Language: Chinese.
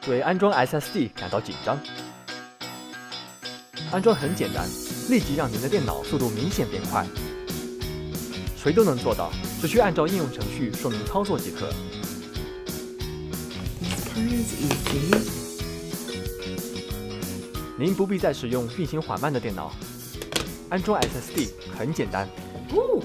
对安装 SSD 感到紧张。安装很简单，立即让您的电脑速度明显变快。谁都能做到，只需按照应用程序说明操作即可。It's kind of easy. 您不必再使用运行缓慢的电脑，安装 SSD 很简单。Ooh.